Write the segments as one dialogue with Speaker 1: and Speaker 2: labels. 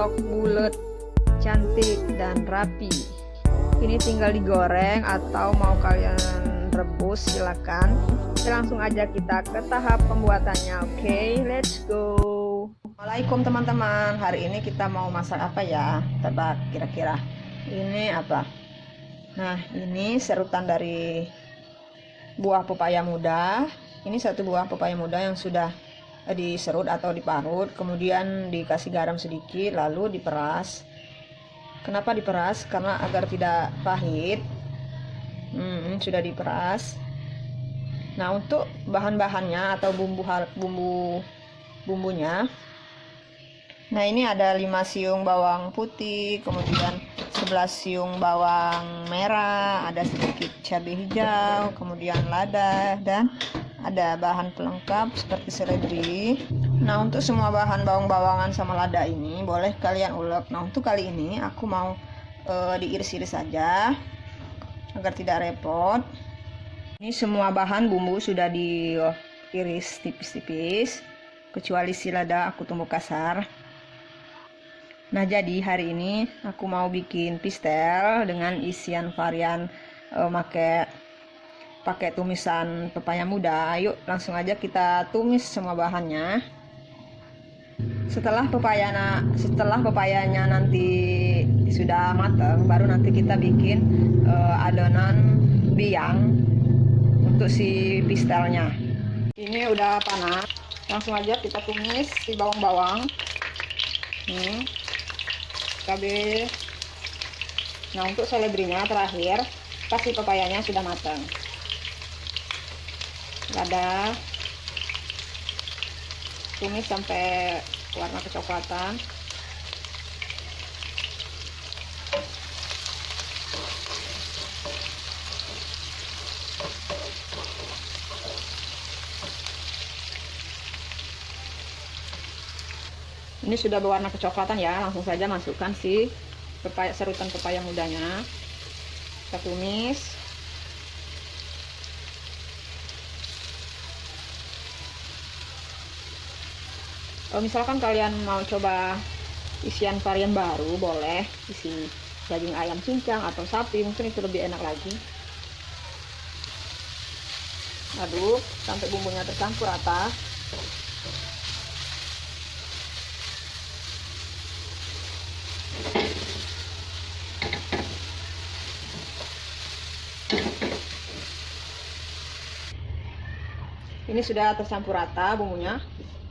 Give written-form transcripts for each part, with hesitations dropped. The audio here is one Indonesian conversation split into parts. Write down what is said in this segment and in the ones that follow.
Speaker 1: lontong bulat, cantik dan rapi. Ini tinggal digoreng atau mau kalian rebus silakan. Langsung aja kita ke tahap pembuatannya. Oke, let's go. Assalamualaikum teman-teman. Hari ini kita mau masak apa ya? Tebak kira-kira. Ini apa? Nah, ini serutan dari buah pepaya muda. Ini satu buah pepaya muda yang sudah diserut atau diparut, kemudian dikasih garam sedikit, lalu diperas. Kenapa diperas? Karena agar tidak pahit. Sudah diperas. Nah, untuk bahan-bahannya atau bumbunya, nah ini ada 5 siung bawang putih, kemudian 11 siung bawang merah, ada sedikit cabai hijau, kemudian lada, dan ada bahan pelengkap seperti seledri. Nah, untuk semua bahan bawang-bawangan sama lada ini boleh kalian ulek. Nah, untuk kali ini aku mau diiris-iris saja agar tidak repot. Ini semua bahan bumbu sudah diiris tipis-tipis, kecuali si lada aku tumbuk kasar. Nah, jadi hari ini aku mau bikin pistel dengan isian varian pakai tumisan pepaya muda. Yuk langsung aja kita tumis semua bahannya. Setelah pepayanya nanti sudah matang, baru nanti kita bikin adonan biang untuk si pistelnya. Ini udah panas, langsung aja kita tumis si bawang-bawang, cabai. Nah, untuk seledrinya terakhir pasti pepayanya sudah matang. Lada tumis sampai warna kecoklatan. Ini sudah berwarna kecoklatan ya, langsung saja masukkan si serutan pepaya mudanya. Kita tumis. Kalau misalkan kalian mau coba isian varian baru, boleh isi daging ayam cincang atau sapi, mungkin itu lebih enak lagi. Aduk sampai bumbunya tercampur rata. Ini sudah tercampur rata bumbunya.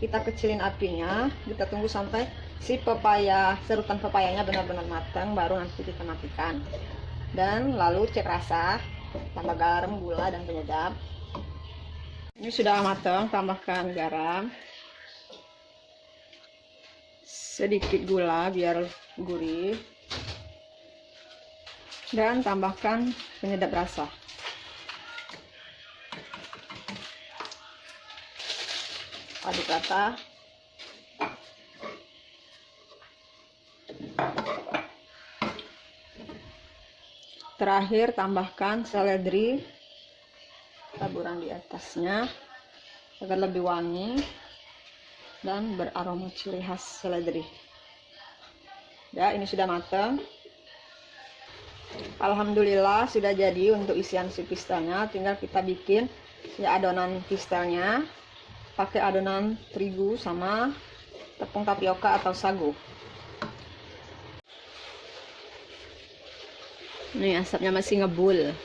Speaker 1: Kita kecilin apinya, kita tunggu sampai si serutan pepayanya benar-benar matang, baru nanti kita matikan. Dan lalu cek rasa, tambah garam, gula, dan penyedap. Ini sudah matang, tambahkan garam, sedikit gula biar gurih, dan tambahkan penyedap rasa. Aduk rata. Terakhir tambahkan seledri taburan di atasnya agar lebih wangi dan beraroma ciri khas seledri. Ya, ini sudah matang. Alhamdulillah sudah jadi untuk isian si pistelnya. Tinggal kita bikin ya adonan pistelnya. Pakai adonan terigu sama tepung tapioka atau sagu. Nih asapnya masih ngebul.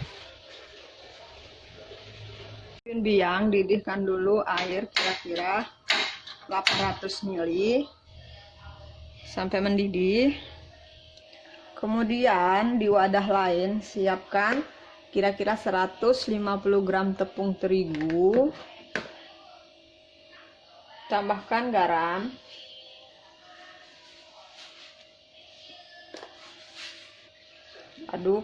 Speaker 1: Biang didihkan dulu air kira-kira 800 ml sampai mendidih. Kemudian di wadah lain siapkan kira-kira 150 gram tepung terigu. Tambahkan garam, aduk,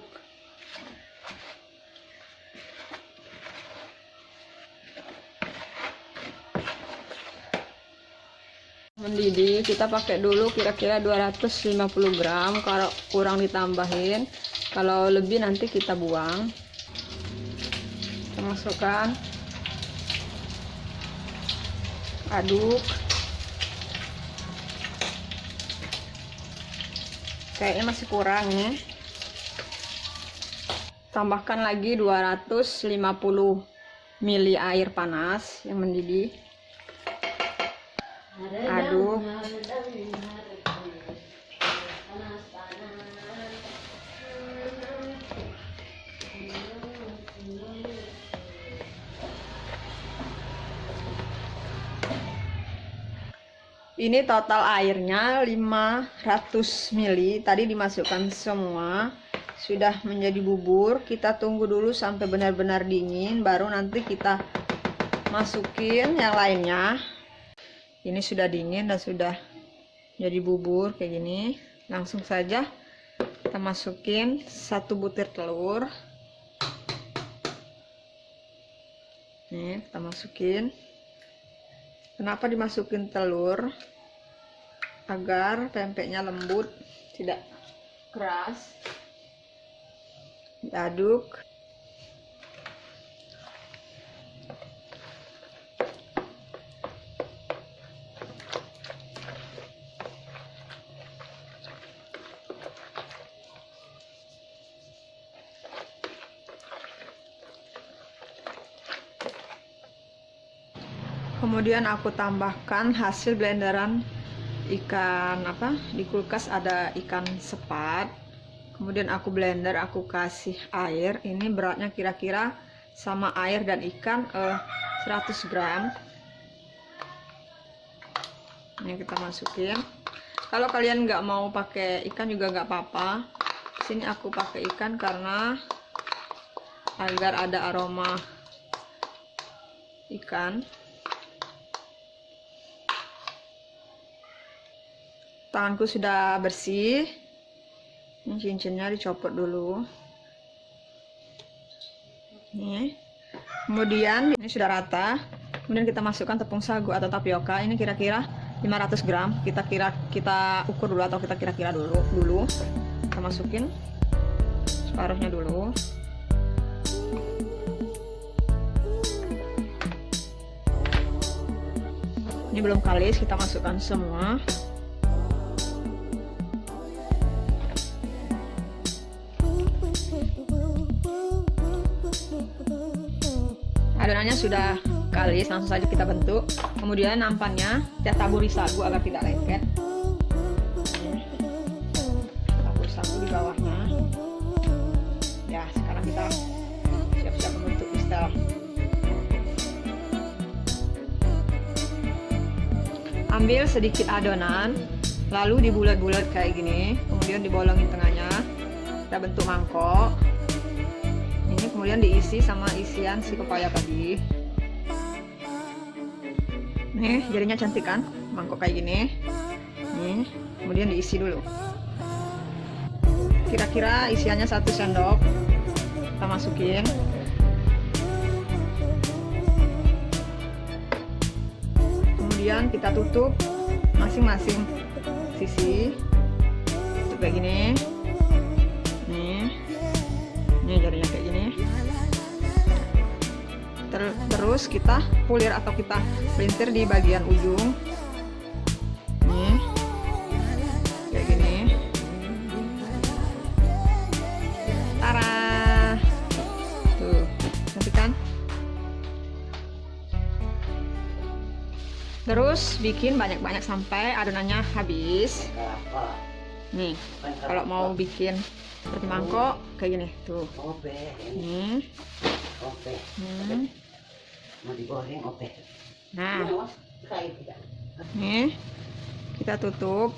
Speaker 1: mendidih. Kita pakai dulu kira-kira 250 gram, kalau kurang ditambahin, kalau lebih nanti kita buang. Kita masukkan, aduk, Kayaknya masih kurang nih. Tambahkan lagi 250 ml air panas yang mendidih. Aduk. Ini total airnya 500 ml. Tadi dimasukkan semua. Sudah menjadi bubur. Kita tunggu dulu sampai benar-benar dingin, baru nanti kita masukin yang lainnya. Ini sudah dingin dan sudah jadi bubur kayak gini. Langsung saja kita masukin 1 butir telur. Nih, kita masukin. Kenapa dimasukin telur? Agar pempeknya lembut, tidak keras. Diaduk. Kemudian aku tambahkan hasil blenderan ikan di kulkas ada ikan sepat. Kemudian aku blender, aku kasih air. Ini beratnya kira-kira sama air dan ikan 100 gram. Ini kita masukin. Kalau kalian nggak mau pakai ikan juga nggak apa-apa. Sini aku pakai ikan karena agar ada aroma ikan. Tanganku sudah bersih. Ini cincinnya dicopot dulu. Nih. Kemudian ini sudah rata. Kemudian kita masukkan tepung sagu atau tapioka. Ini kira-kira 500 gram. Kita ukur dulu atau kita kira-kira dulu. Kita masukin separuhnya dulu. Ini belum kalis, kita masukkan semua. Adonannya sudah kalis, langsung saja kita bentuk. Kemudian nampannya kita taburi sagu agar tidak lengket. Tabur sagu di bawahnya. Ya, sekarang kita siap-siap membentuk pistel. Ambil sedikit adonan, lalu dibulat-bulat kayak gini. Kemudian dibolongin tengahnya. Kita bentuk mangkok. Ini kemudian diisi sama isian si pepaya tadi. Nih, jadinya cantik kan? Mangkok kayak gini. Nih, kemudian diisi dulu. Kira-kira isiannya 1 sendok. Kita masukin. Kemudian kita tutup masing-masing sisi. Tutup kayak gini. Nih jadinya kayak gini. Terus kita pulir atau kita pelintir di bagian ujung. Nih kayak gini. Tara, tuh cantik kan? Terus bikin banyak-banyak sampai adonannya habis. Nih kalau mau bikin seperti mangkok kayak gini tuh.
Speaker 2: Mau digoreng oke.
Speaker 1: Nah, nih kita tutup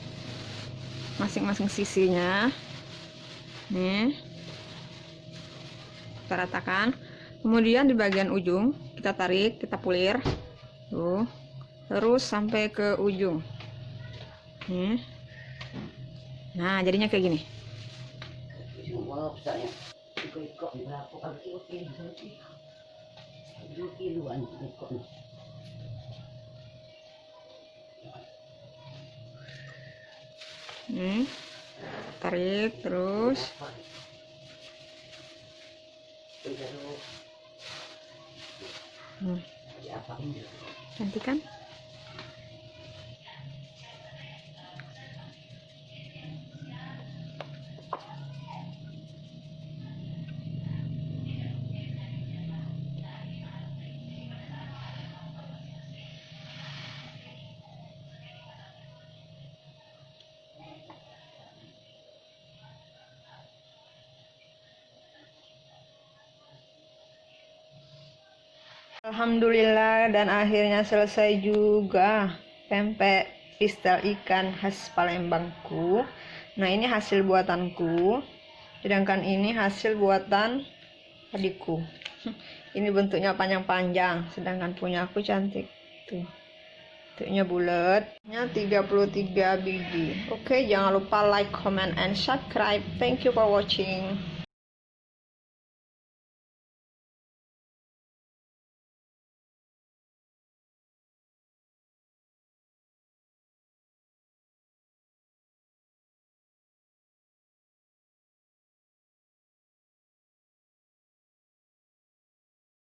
Speaker 1: masing-masing sisinya. Nih kita ratakan. Kemudian di bagian ujung kita tarik, kita pulir tuh, terus sampai ke ujung. Nih. Nah jadinya kayak gini. Tarik terus. Cantik kan? Alhamdulillah, dan akhirnya selesai juga pempek pistel ikan khas Palembangku. Nah, ini hasil buatanku, sedangkan ini hasil buatan adikku. Ini bentuknya panjang-panjang, sedangkan punya aku cantik tuh. Bentuknya bulatnya 33 biji. Oke, jangan lupa like, comment, and subscribe. Thank you for watching.